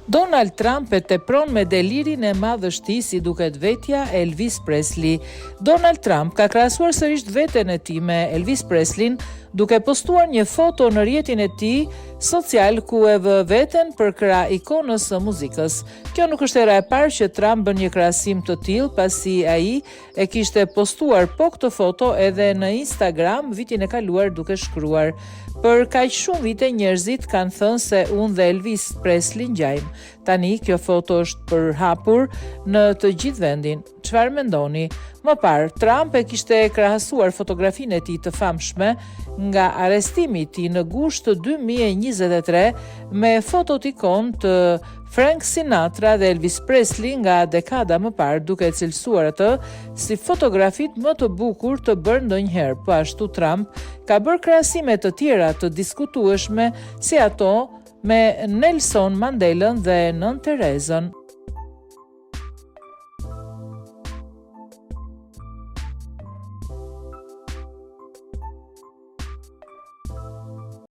Donald Trump e tepron me delirin e madhështisë si duket vetja e Elvis Presley. Donald Trump ka krahasuar sërish veten e tij me Elvis Presleyn, duke postuar një foto në rrjetin e tij social ku e vë veten për krah ikonës së muzikës. Kjo nuk është hera e parë që Trump bën një krahasim të tillë, pasi ai e kishte postuar këtë foto edhe në Instagram vitin e kaluar duke shkruar: "Për kaq shumë vite njerëzit kanë thënë se unë dhe Elvis Presley ngjajmë. Tani kjo foto është përhapur në të gjithë vendin. Çfarë mendoni?" Më parë, Trump e kishte krahasuar fotografinë e tij të famshme nga arrestimi i tij në gusht të 2023 me fotot ikon të Frank Sinatra dhe Elvis Presley nga dekada më parë, duke cilësuar atë si fotografit më të bukur të bërë ndonjëherë. Po ashtu Trump ka bërë krahasime të tjera të diskutueshme, si ato me Nelson Mandelën dhe Nën Terezën.